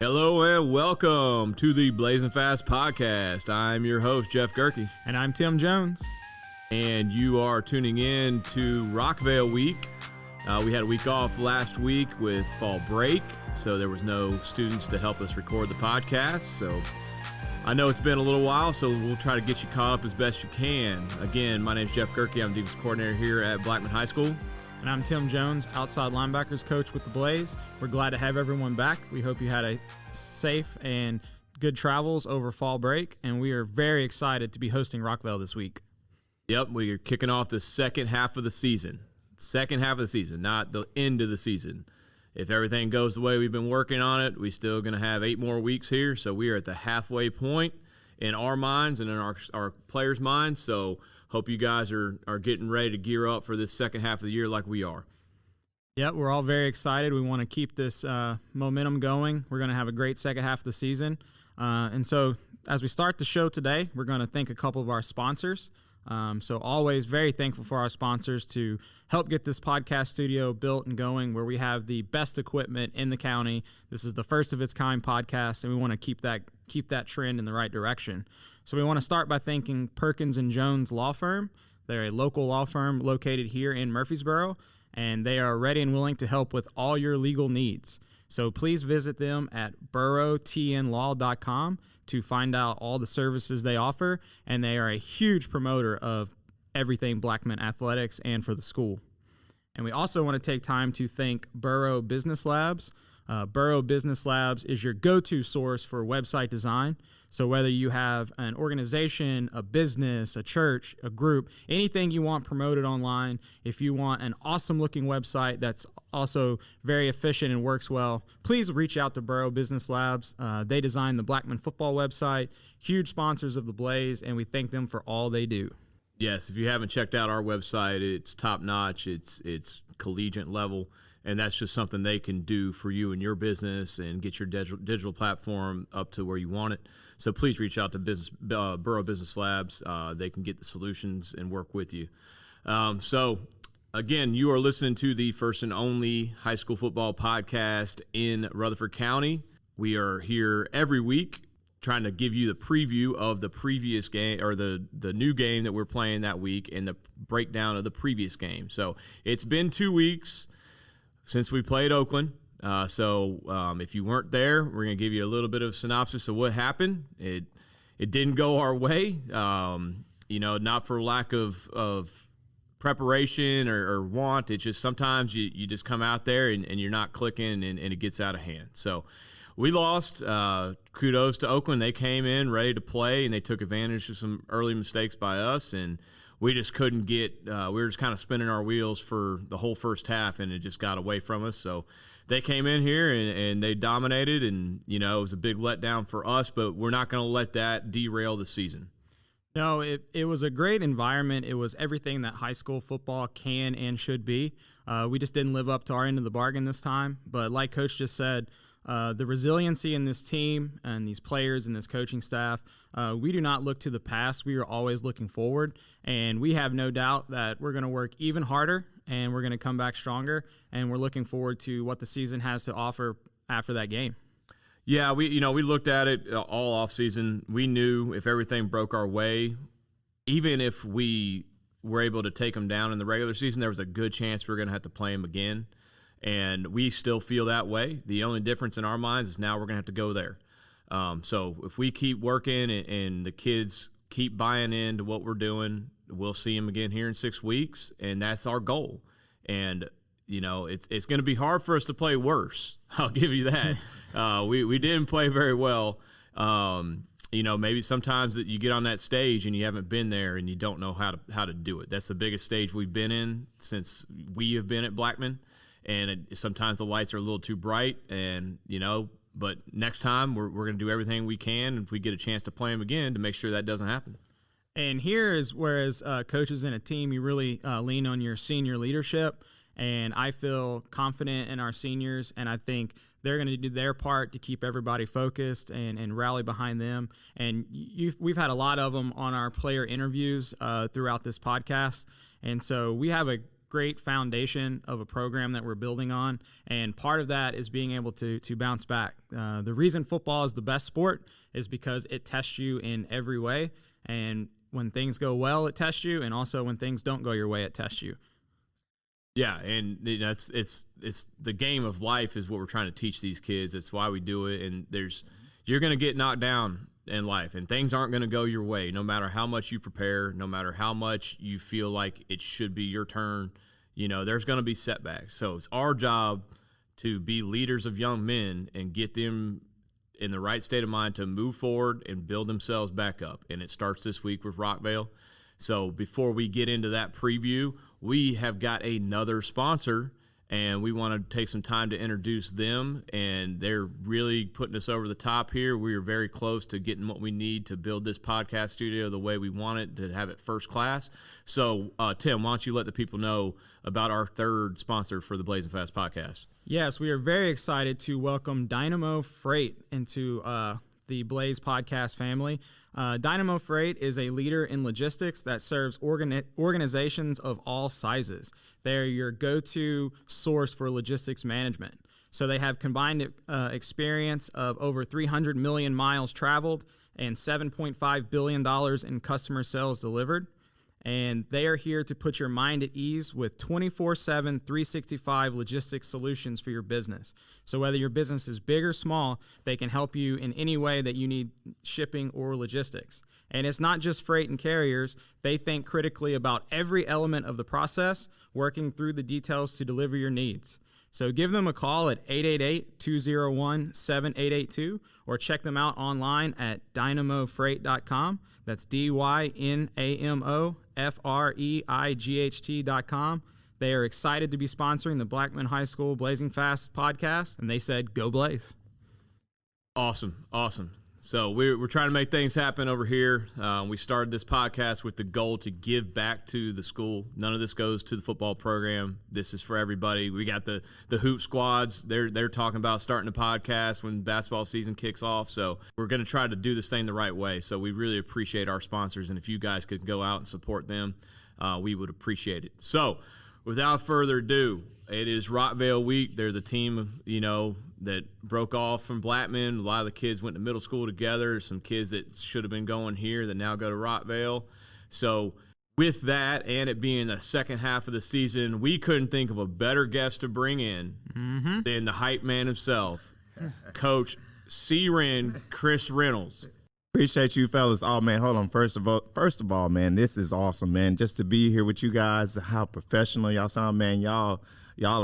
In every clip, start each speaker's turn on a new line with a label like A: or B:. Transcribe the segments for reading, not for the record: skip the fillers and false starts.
A: Hello and welcome to the Blazin Fast podcast. I'm your host, Jeff Gierkey.
B: And I'm Tim Jones.
A: And you are tuning in to Rockvale Week. We had a week off last week with fall break, so there was no students to help us record the podcast. So I know it's been a little while, so we'll try to get you caught up as best you can. Again, my name is Jeff Gierkey. I'm defense coordinator here at Blackman High School.
B: And I'm Tim Jones, outside linebackers coach with the Blaze. We're glad to have everyone back. We hope you had a safe and good travels over fall break, and we are very excited to be hosting Rockvale this week.
A: Yep, we are kicking off the second half of the season. Second half of the season, not the end of the season. If everything goes the way we've been working on it, we're still going to have 8 more weeks here, so we are at the halfway point in our minds and in our players' minds, so hope you guys are getting ready to gear up for this second half of the year like we are.
B: Yep, we're all very excited. We want to keep this momentum going. We're going to have a great second half of the season. And so as we start the show today, we're going to thank a couple of our sponsors. So always very thankful for our sponsors to help get this podcast studio built and going, where we have the best equipment in the county. This is the first of its kind podcast, and we want to keep that trend in the right direction. So we want to start by thanking Perkins & Jones Law Firm. They're a local law firm located here in Murfreesboro, and they are ready and willing to help with all your legal needs. So please visit them at burrowtnlaw.com to find out all the services they offer, and they are a huge promoter of everything Blackman athletics and for the school. And we also want to take time to thank Burrow Business Labs. Burrow Business Labs is your go-to source for website design. So whether you have an organization, a business, a church, a group, anything you want promoted online, if you want an awesome-looking website that's also very efficient and works well, please reach out to Burrow Business Labs. They designed the Blackman football website, huge sponsors of the Blaze, and we thank them for all they do.
A: Yes, if you haven't checked out our website, it's top-notch, it's collegiate level, and that's just something they can do for you and your business and get your digital platform up to where you want it. So please reach out to Burrow Business Labs. They can get the solutions and work with you. So, again, you are listening to the first and only high school football podcast in Rutherford County. We are here every week trying to give you the preview of the previous game, or the new game that we're playing that week, and the breakdown of the previous game. So it's been 2 weeks since we played Oakland. So if you weren't there, we're going to give you a little bit of synopsis of what happened. It didn't go our way, not for lack of preparation or want. It's just sometimes you just come out there and you're not clicking and it gets out of hand. So we lost. Kudos to Oakland. They came in ready to play, and they took advantage of some early mistakes by us, and we just couldn't get we were just kind of spinning our wheels for the whole first half, and it just got away from us. So they came in here and they dominated, and it was a big letdown for us, but we're not going to let that derail the season.
B: No, it was a great environment. It was everything that high school football can and should be. We just didn't live up to our end of the bargain this time, but like Coach just said, the resiliency in this team and these players and this coaching staff, we do not look to the past. We are always looking forward, and we have no doubt that we're going to work even harder and we're going to come back stronger, and we're looking forward to what the season has to offer after that game.
A: Yeah, we looked at it all off season. We knew if everything broke our way, even if we were able to take them down in the regular season, there was a good chance we were going to have to play them again. And we still feel that way. The only difference in our minds is now we're going to have to go there. So if we keep working and the kids keep buying into what we're doing, we'll see them again here in 6 weeks, and that's our goal. And, it's going to be hard for us to play worse. I'll give you that. We didn't play very well. Maybe sometimes that you get on that stage and you haven't been there and you don't know how to do it. That's the biggest stage we've been in since we have been at Blackman. And sometimes the lights are a little too bright, and but next time we're going to do everything we can if we get a chance to play them again to make sure that doesn't happen.
B: And here is whereas coaches in a team, you really lean on your senior leadership, and I feel confident in our seniors, and I think they're going to do their part to keep everybody focused and rally behind them. And we've had a lot of them on our player interviews throughout this podcast, and so we have a great foundation of a program that we're building on, and part of that is being able to bounce back. The reason football is the best sport is because it tests you in every way, and when things go well, it tests you, and also when things don't go your way, it tests you.
A: Yeah, and it's the game of life is what we're trying to teach these kids. That's why we do it, and you're going to get knocked down in life, and things aren't going to go your way, no matter how much you prepare, no matter how much you feel like it should be your turn. There's going to be setbacks. So it's our job to be leaders of young men and get them in the right state of mind to move forward and build themselves back up. And it starts this week with Rockvale. So before we get into that preview, we have got another sponsor, and we want to take some time to introduce them, and they're really putting us over the top here. We are very close to getting what we need to build this podcast studio the way we want it, to have it first class. So, Tim, why don't you let the people know about our third sponsor for the Blazin' Fast podcast?
B: Yes, we are very excited to welcome Dynamo Freight into the Blaze podcast family. Dynamo Freight is a leader in logistics that serves organizations of all sizes. They're your go-to source for logistics management. So they have combined experience of over 300 million miles traveled and $7.5 billion in customer sales delivered. And they are here to put your mind at ease with 24/7, 365 logistics solutions for your business. So whether your business is big or small, they can help you in any way that you need shipping or logistics. And it's not just freight and carriers. They think critically about every element of the process, working through the details to deliver your needs. So give them a call at 888-201-7882 or check them out online at dynamofreight.com. That's DYNAMOFREIGHT.com. They are excited to be sponsoring the Blackman High School Blazing Fast podcast, and they said, go Blaze.
A: Awesome. So we're trying to make things happen over here. We started this podcast with the goal to give back to the school. None of this goes to the football program. This is for everybody. We got the hoop squads. They're talking about starting a podcast when basketball season kicks off. So we're going to try to do this thing the right way. So we really appreciate our sponsors, and if you guys could go out and support them, we would appreciate it. So without further ado, it is Rockvale week. They're the team, that broke off from Blackman. A lot of the kids went to middle school together. Some kids that should have been going here that now go to Rockvale. So with that, and it being the second half of the season, we couldn't think of a better guest to bring in than the hype man himself, Coach C-Ren, Chris Reynolds.
C: Appreciate you, fellas. Oh, man, hold on. First of all, man, this is awesome, man. Just to be here with you guys, how professional y'all sound, man. Y'all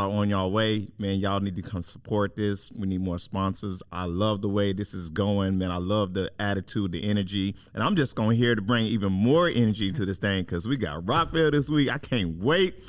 C: are on y'all way, man. Y'all need to come support this. We need more sponsors. I love the way this is going, man. I love the attitude, the energy, and I'm just going here to bring even more energy to this thing because we got Rockvale this week. I can't wait.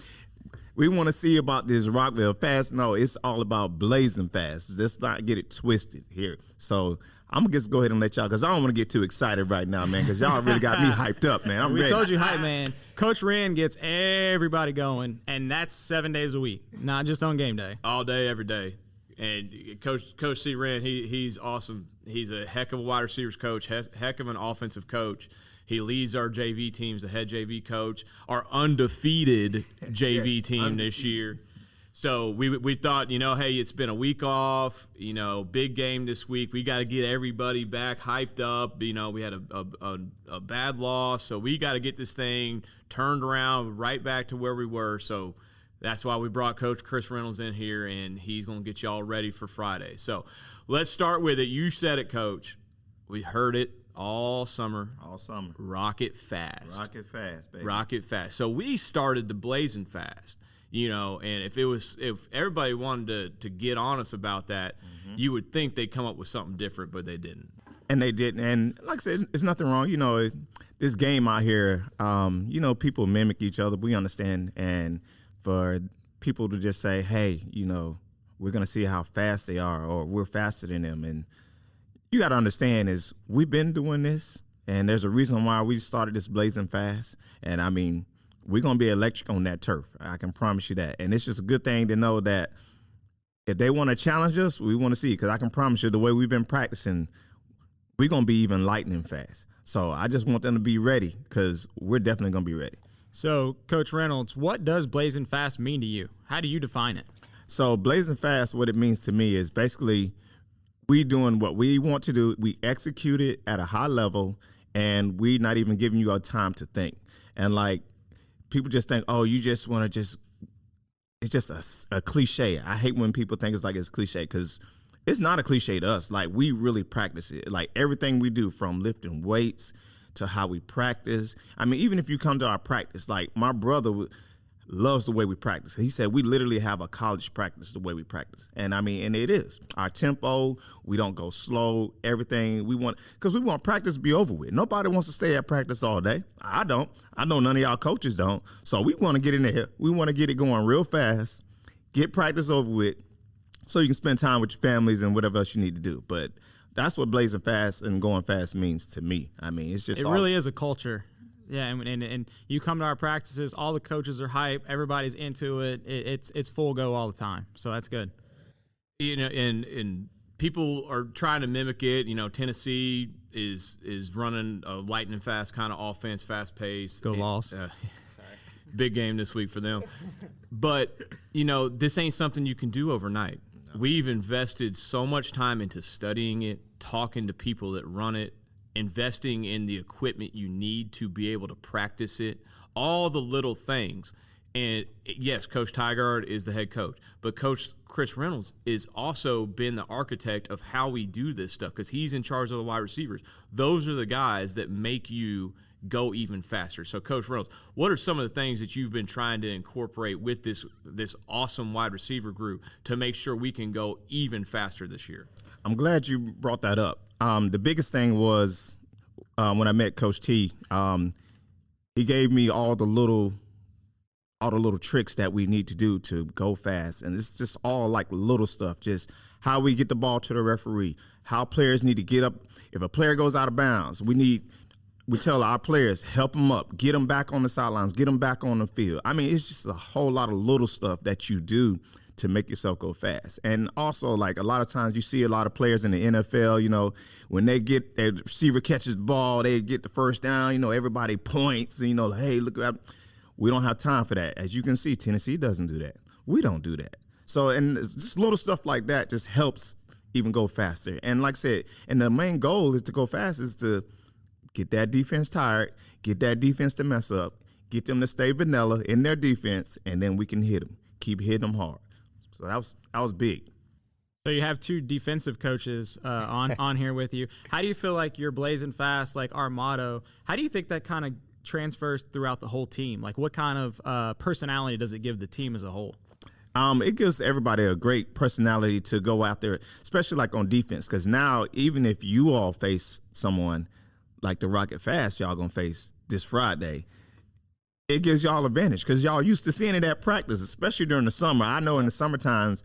C: We want to see about this Rockvale Fast. No, it's all about Blazing Fast. Let's not get it twisted here. So I'm going to just go ahead and let y'all, because I don't want to get too excited right now, man, because y'all really got me hyped up, man. I'm
B: ready.
C: We
B: told you, hype man. Coach Ren gets everybody going, and that's 7 days a week, not just on game day.
A: All day, every day. And Coach C. Ren, he's awesome. He's a heck of a wide receivers coach, heck of an offensive coach. He leads our JV teams, the head JV coach, our undefeated JV team this year. So we thought, hey, it's been a week off, big game this week. We got to get everybody back hyped up. We had a bad loss, so we got to get this thing turned around right back to where we were. So that's why we brought Coach Chris Reynolds in here, and he's going to get you all ready for Friday. So let's start with it. You said it, Coach. We heard it all summer. Rocket Fast.
C: Rocket Fast, baby.
A: Rocket Fast. So we started the Blazin' Fast. And if everybody wanted to get on us about that, you would think they'd come up with something different, but they didn't.
C: And they didn't. And like I said, it's nothing wrong. This game out here, people mimic each other. We understand. And for people to just say, hey, we're going to see how fast they are, or we're faster than them. And you got to understand is we've been doing this, and there's a reason why we started this Blazing Fast. And, we're going to be electric on that turf. I can promise you that. And it's just a good thing to know that if they want to challenge us, we want to see it. Because I can promise you the way we've been practicing, we're going to be even lightning fast. So I just want them to be ready, because we're definitely going to be ready.
B: So, Coach Reynolds, what does Blazin' Fast mean to you? How do you define it?
C: So Blazing Fast, what it means to me is basically we doing what we want to do. We execute it at a high level, and we not even giving you a time to think. And like people just think, oh, you just want to just, it's just a cliche. I hate when people think it's like it's cliche because it's not a cliche to us. Like we really practice it. Like everything we do from lifting weights to how we practice. I mean, even if you come to our practice, like my brother loves the way we practice. He said we literally have a college practice the way we practice. And I mean, and it is. Our tempo, we don't go slow, everything we want, because we want practice to be over with. Nobody wants to stay at practice all day. I don't. I know none of y'all coaches don't. So we want to get in there. We want to get it going real fast, get practice over with, so you can spend time with your families and whatever else you need to do. But that's what blazing fast and going fast means to me. I mean, it's just
B: it really is a culture. Yeah, and you come to our practices, all the coaches are hype, everybody's into it. It's full go all the time. So that's good.
A: You know, and people are trying to mimic it. You know, Tennessee is running a lightning fast kind of offense, fast pace.
B: Go Vols.
A: Big game this week for them. But, you know, this ain't something you can do overnight. No. We've invested so much time into studying it, talking to people that run it, investing in the equipment you need to be able to practice it, all the little things. And yes, Coach Tygard is the head coach, but Coach Chris Reynolds is also been the architect of how we do this stuff because he's in charge of the wide receivers. Those are the guys that make you go even faster. So Coach Reynolds, what are some of the things that you've been trying to incorporate with this awesome wide receiver group to make sure we can go even faster this year?
C: I'm glad you brought that up. The biggest thing was when I met Coach T. He gave me all the little tricks that we need to do to go fast, and it's just all like little stuff. Just how we get the ball to the referee, how players need to get up. If a player goes out of bounds, we tell our players, help them up, get them back on the sidelines, get them back on the field. I mean, it's just a whole lot of little stuff that you do to make yourself go fast. And also, like, a lot of times you see a lot of players in the NFL, you know, when they get their receiver catches the ball, they get the first down, you know, everybody points, and, you know, hey, look, we don't have time for that. As you can see, Tennessee doesn't do that. We don't do that. So, and just little stuff like that just helps even go faster. And like I said, and the main goal is to go fast is to get that defense tired, get that defense to mess up, get them to stay vanilla in their defense, and then we can hit them, keep hitting them hard. So that was big.
B: So you have two defensive coaches on here with you. How do you feel like you're blazing fast, like our motto? How do you think that kind of transfers throughout the whole team? Like what kind of personality does it give the team as a whole?
C: It gives everybody a great personality to go out there, especially like on defense, because now even if you all face someone like the Rocket Fast y'all gonna face this Friday, it gives y'all advantage because y'all used to seeing it at practice, especially during the summer. I know in the summertime,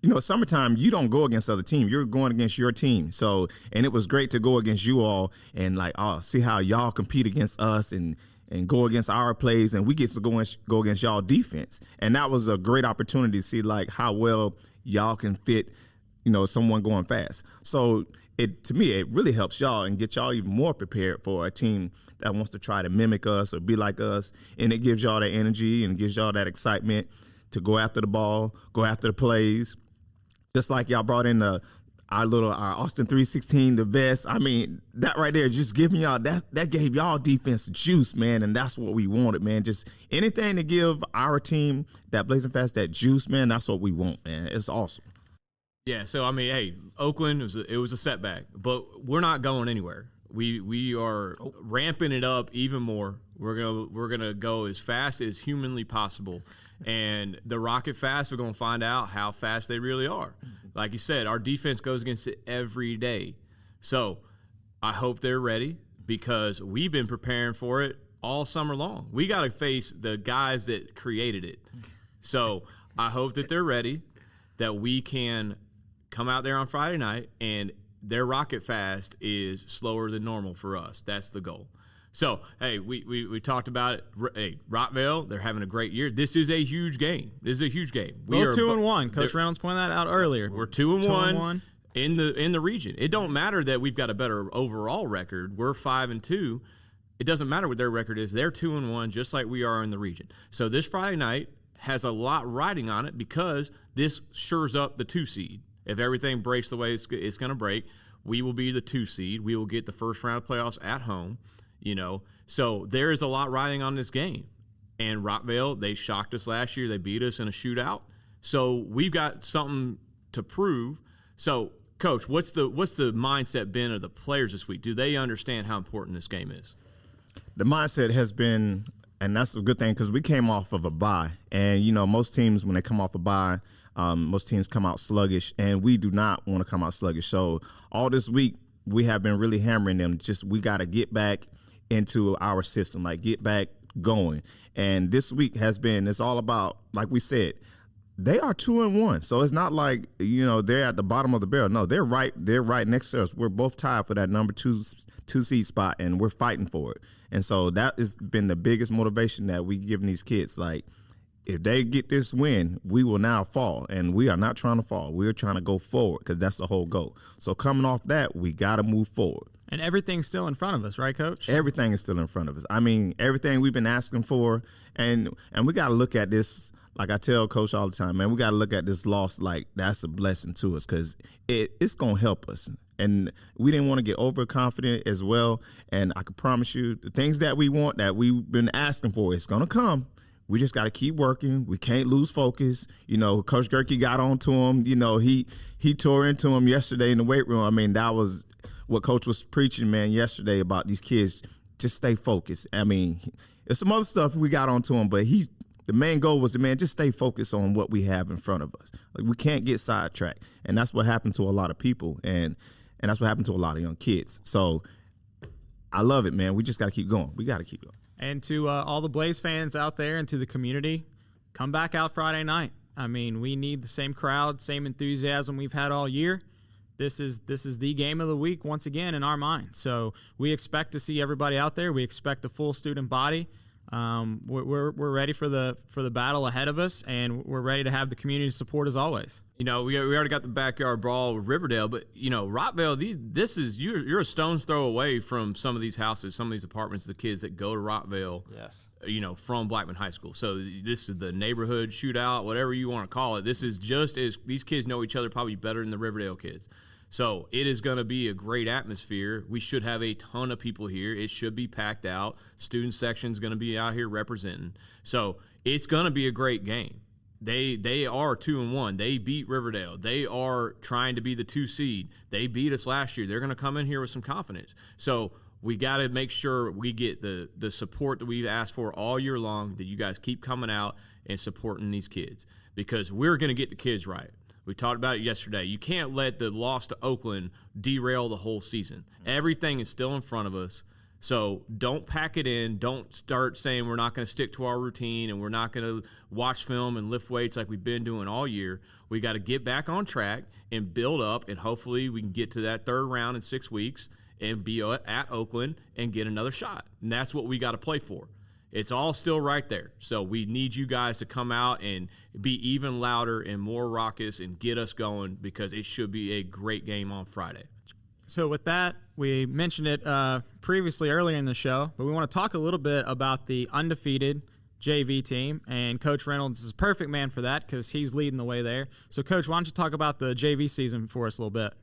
C: you don't go against other teams. You're going against your team. So, and it was great to go against you all and like, see how y'all compete against us and go against our plays, and we get to go against y'all defense. And that was a great opportunity to see like how well y'all can fit, someone going fast. So to me, it really helps y'all and get y'all even more prepared for a team that wants to try to mimic us or be like us. And it gives y'all that energy and gives y'all that excitement to go after the ball, go after the plays. Just like y'all brought in our Austin 316, the vest. I mean, that right there, just giving y'all, that gave y'all defense juice, man. And that's what we wanted, man. Just anything to give our team that Blazing Fast, that juice, man, that's what we want, man. It's awesome.
A: Yeah, so I mean, hey, Oakland it was a setback, but we're not going anywhere. We are ramping it up even more. We're gonna go as fast as humanly possible, and the Rocket Fast are gonna find out how fast they really are. Like you said, our defense goes against it every day, so I hope they're ready because we've been preparing for it all summer long. We got to face the guys that created it, so I hope that they're ready, that we can come out there on Friday night and their Rocket Fast is slower than normal for us. That's the goal. So, hey, we talked about it. Hey, Rockville, they're having a great year. This is a huge game. We're
B: 2-1. Coach Reynolds pointed that out earlier.
A: We're 2-1 in the region. It don't matter that we've got a better overall record. We're 5-2. It doesn't matter what their record is. They're 2-1, just like we are in the region. So this Friday night has a lot riding on it because this shores up the 2 seed. If everything breaks the way it's going to break, we will be the 2 seed. We will get the first round of playoffs at home, So there is a lot riding on this game. And Rockville, they shocked us last year. They beat us in a shootout. So we've got something to prove. So, Coach, what's the mindset been of the players this week? Do they understand how important this game is?
C: The mindset has been, and that's a good thing because we came off of a bye. And, most teams, when they come off a bye, most teams come out sluggish, and we do not want to come out sluggish. So all this week, we have been really hammering them. We got to get back into our system, get back going. And this week it's all about, like we said, they are 2-1. So it's not like, they're at the bottom of the barrel. No, they're right next to us. We're both tied for that number two seed spot, and we're fighting for it. And so that has been the biggest motivation that we giving these kids. If they get this win, we will now fall. And we are not trying to fall. We're trying to go forward because that's the whole goal. So coming off that, we got to move forward.
B: And everything's still in front of us, right, Coach?
C: Everything is still in front of us. I mean, everything we've been asking for. And we got to look at this. Like I tell Coach all the time, man, we got to look at this loss like that's a blessing to us because it's going to help us. And we didn't want to get overconfident as well. And I can promise you the things that we want, that we've been asking for, it's going to come. We just got to keep working. We can't lose focus. Coach Gierkey got on to him. He tore into him yesterday in the weight room. I mean, that was what Coach was preaching, man, yesterday about these kids. Just stay focused. I mean, there's some other stuff we got on to him, but the main goal was just stay focused on what we have in front of us. We can't get sidetracked. And that's what happened to a lot of people. And that's what happened to a lot of young kids. So I love it, man. We just got to keep going. We got to keep going.
B: And to all the Blaze fans out there and to the community, come back out Friday night. I mean, we need the same crowd, same enthusiasm we've had all year. This is the game of the week once again in our mind. So we expect to see everybody out there. We expect the full student body. We're ready for the battle ahead of us, and we're ready to have the community support as always.
A: We already got the backyard brawl with Riverdale, but Rockville, you're a stone's throw away from some of these houses, some of these apartments, the kids that go to Rockville.
B: Yes.
A: From Blackman High School. So this is the neighborhood shootout, whatever you want to call it. This is just as these kids know each other probably better than the Riverdale kids. So it is going to be a great atmosphere. We should have a ton of people here. It should be packed out. Student section is going to be out here representing. So it's going to be a great game. They are 2-1. They beat Riverdale. They are trying to be the 2 seed. They beat us last year. They're going to come in here with some confidence. So we got to make sure we get the support that we've asked for all year long, that you guys keep coming out and supporting these kids, because we're going to get the kids right. We talked about it yesterday. You can't let the loss to Oakland derail the whole season. Everything is still in front of us. So don't pack it in. Don't start saying we're not going to stick to our routine and we're not going to watch film and lift weights like we've been doing all year. We got to get back on track and build up, and hopefully we can get to that third round in 6 weeks and be at Oakland and get another shot. And that's what we got to play for. It's all still right there. So we need you guys to come out and be even louder and more raucous and get us going, because it should be a great game on Friday.
B: So with that, we mentioned it previously earlier in the show, but we want to talk a little bit about the undefeated JV team, and Coach Reynolds is a perfect man for that because he's leading the way there. So, Coach, why don't you talk about the JV season for us a little bit?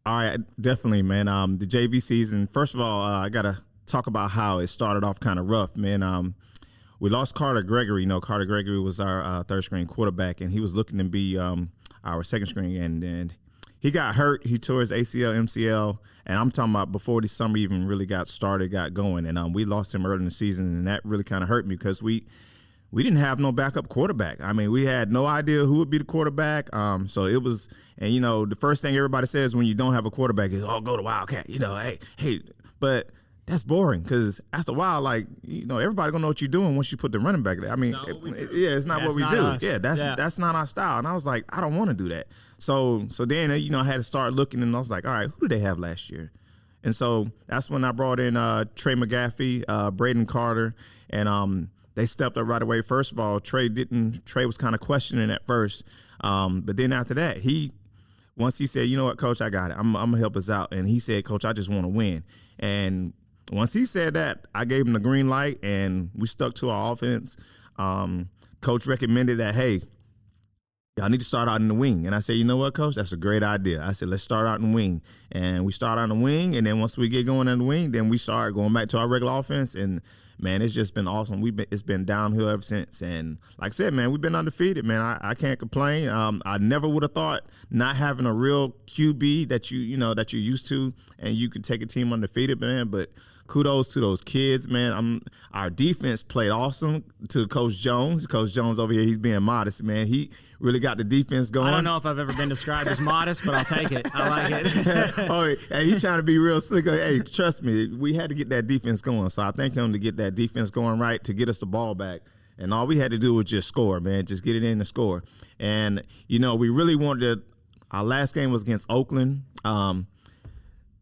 C: All right, definitely, man. The JV season, first of all, I got to talk about how it started off kind of rough, man. We lost Carter Gregory. Carter Gregory was our third-string quarterback, and he was looking to be our second-string, and he got hurt. He tore his ACL, MCL, and I'm talking about before the summer even really got going, and we lost him early in the season, and that really kind of hurt me because we didn't have no backup quarterback. I mean, we had no idea who would be the quarterback. So it was, and the first thing everybody says when you don't have a quarterback is, "Oh, go to Wildcat." Hey, but that's boring because after a while, everybody gonna know what you're doing once you put the running back there. I mean, it's not what we do.
B: Us.
C: Yeah, that's not our style. And I was like, I don't want to do that. So then I had to start looking, and I was like, all right, who did they have last year? And so that's when I brought in Trey McGaffey, Braden Carter, and they stepped up right away. First of all, Trey was kind of questioning at first, but then after that, once he said, you know what, Coach, I got it. I'm gonna help us out. And he said, Coach, I just want to win. And once he said that, I gave him the green light, and we stuck to our offense. Coach recommended that, hey, y'all need to start out in the wing. And I said, you know what, Coach? That's a great idea. I said, let's start out in the wing. And we start out in the wing, and then once we get going in the wing, then we start going back to our regular offense. And, man, it's just been awesome. It's been downhill ever since. And like I said, man, we've been undefeated, man. I can't complain. I never would have thought not having a real QB that that you're used to and you can take a team undefeated, man. But kudos to those kids, man. Our defense played awesome to Coach Jones. Coach Jones over here, he's being modest, man. He really got the defense going.
B: I don't know if I've ever been described as modest, but I'll take it. I like it.
C: Oh, hey, he's trying to be real slick. Hey, trust me, we had to get that defense going. So I thank him to get that defense going right, to get us the ball back. And all we had to do was just score, man. Just get it in and score. And, we really wanted to – our last game was against Oakland.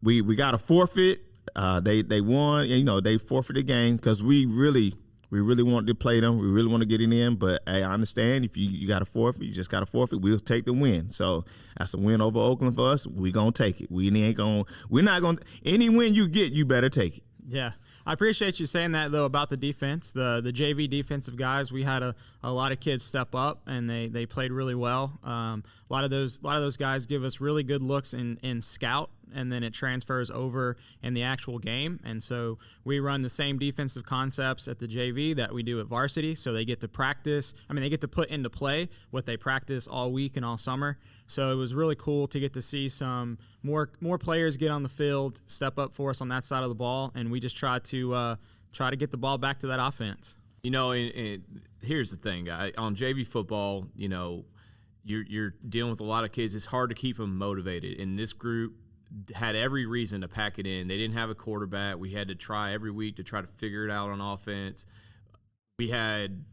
C: We got a forfeit. They won, they forfeited the game because we really wanted to play them. We really want to get it in. But hey, I understand if you got a forfeit, you just got a forfeit. We'll take the win. So that's a win over Oakland for us. We gonna take it. We're not gonna any win you get, you better take it.
B: Yeah. I appreciate you saying that, though, about the defense. The JV defensive guys, we had a lot of kids step up, and they played really well. A lot of those guys give us really good looks in scout, and then it transfers over in the actual game. And so we run the same defensive concepts at the JV that we do at varsity, so they get to practice. They get to put into play what they practice all week and all summer. So it was really cool to get to see some more players get on the field, step up for us on that side of the ball, and we just try to get the ball back to that offense.
A: And here's the thing, on JV football, you're dealing with a lot of kids. It's hard to keep them motivated. And this group had every reason to pack it in. They didn't have a quarterback. We had to try every week to try to figure it out on offense. We had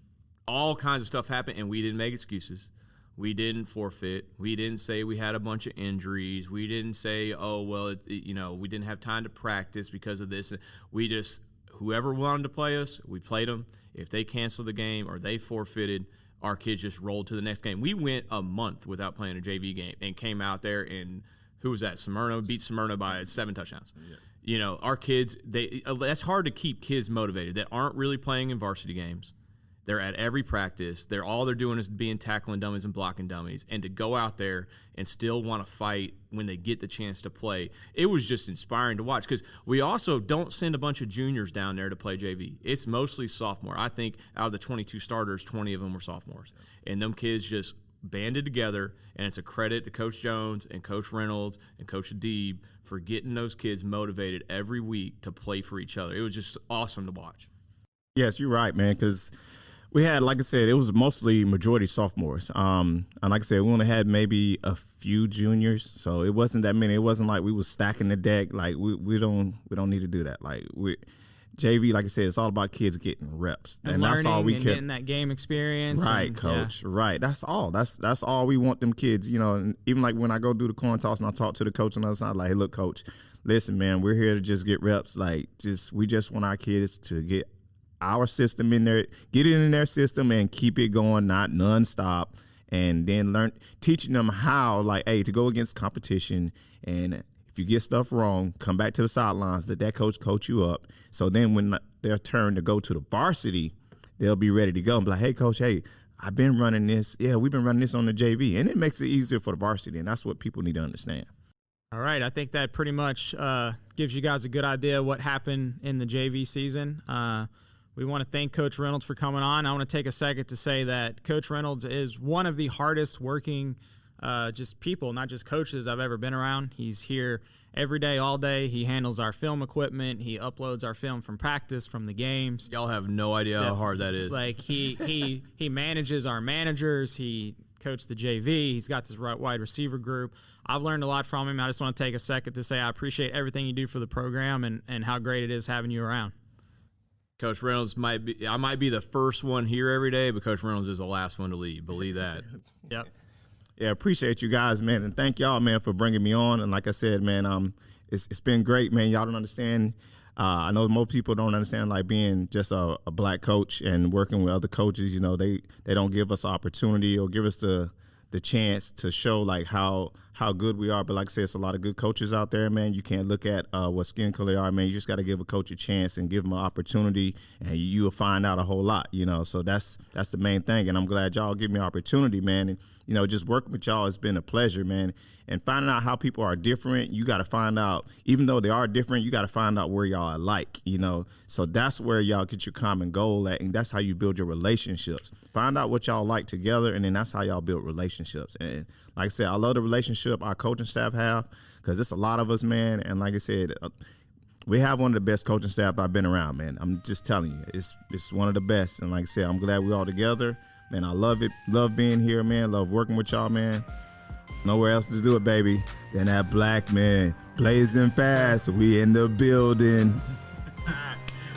A: all kinds of stuff happen, and we didn't make excuses. We didn't forfeit. We didn't say we had a bunch of injuries. We didn't say, we didn't have time to practice because of this. We just, whoever wanted to play us, we played them. If they canceled the game or they forfeited, our kids just rolled to the next game. We went a month without playing a JV game and came out there and who was that? Smyrna beat Smyrna by 7 touchdowns. Yeah. Our kids, that's hard to keep kids motivated that aren't really playing in varsity games. They're at every practice. All they're doing is being tackling dummies and blocking dummies. And to go out there and still want to fight when they get the chance to play, it was just inspiring to watch. Because we also don't send a bunch of juniors down there to play JV. It's mostly sophomore. I think out of the 22 starters, 20 of them were sophomores. And them kids just banded together, and it's a credit to Coach Jones and Coach Reynolds and Coach Adib for getting those kids motivated every week to play for each other. It was just awesome to watch.
C: Yes, you're right, man, because we had, like I said, it was mostly majority sophomores. And like I said, we only had maybe a few juniors, so it wasn't that many. It wasn't like we was stacking the deck. Like we don't need to do that. Like JV, like I said, it's all about kids getting reps,
B: and that's all we getting that game experience.
C: Right, Coach. Yeah. Right. That's all. That's all we want them kids. And even like when I go do the coin toss and I talk to the coach on the other side, like, hey, look, Coach, listen, man, we're here to just get reps. Like, we just want our kids to get our system in there, get it in their system, and keep it going, not nonstop, and then teaching them how, like, hey, to go against competition, and if you get stuff wrong, come back to the sidelines, let that coach you up. So then when their turn to go to the varsity, they'll be ready to go and be like, hey, Coach, hey, I've been running this. Yeah, we've been running this on the JV, and it makes it easier for the varsity, and that's what people need to understand.
B: All right, I think that pretty much gives you guys a good idea of what happened in the JV season. We want to thank Coach Reynolds for coming on. I want to take a second to say that Coach Reynolds is one of the hardest working just people, not just coaches, I've ever been around. He's here every day, all day. He handles our film equipment. He uploads our film from practice, from the games.
A: Y'all have no idea how hard that is.
B: Like he manages our managers. He coached the JV. He's got this wide receiver group. I've learned a lot from him. I just want to take a second to say I appreciate everything you do for the program and how great it is having you around.
A: Coach Reynolds might be the first one here every day, but Coach Reynolds is the last one to leave. Believe that.
B: Yep.
C: Yeah, appreciate you guys, man, and thank y'all, man, for bringing me on. And like I said, man, it's been great, man. Y'all don't understand. I know most people don't understand, like, being just a black coach and working with other coaches. They don't give us opportunity or give us the chance to show, like, how how good we are. But like I said, it's a lot of good coaches out there, man. You can't look at what skin color they are, man. You just got to give a coach a chance and give them an opportunity, and you will find out a whole lot, you know. So that's the main thing, and I'm glad y'all give me an opportunity, man. And, you know, just working with y'all has been a pleasure, man. And finding out how people are different, you got to find out, even though they are different, you got to find out where y'all are like, you know. So that's where y'all get your common goal at, and that's how you build your relationships. Find out what y'all like together, and then that's how y'all build relationships. And like I said, I love the relationship our coaching staff have, because it's a lot of us, man. And like I said, we have one of the best coaching staff I've been around, man. I'm just telling you, it's one of the best. And like I said, I'm glad we're all together. Man, I love it. Love being here, man. Love working with y'all, man. Nowhere else to do it, baby, than that black man. Blazing fast. We in the building.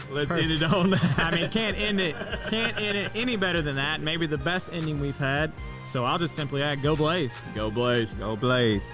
A: Let's end it on that.
B: I mean, can't end it any better than that. Maybe the best ending we've had. So I'll just simply add, go Blaze.
A: Go Blaze.
C: Go Blaze.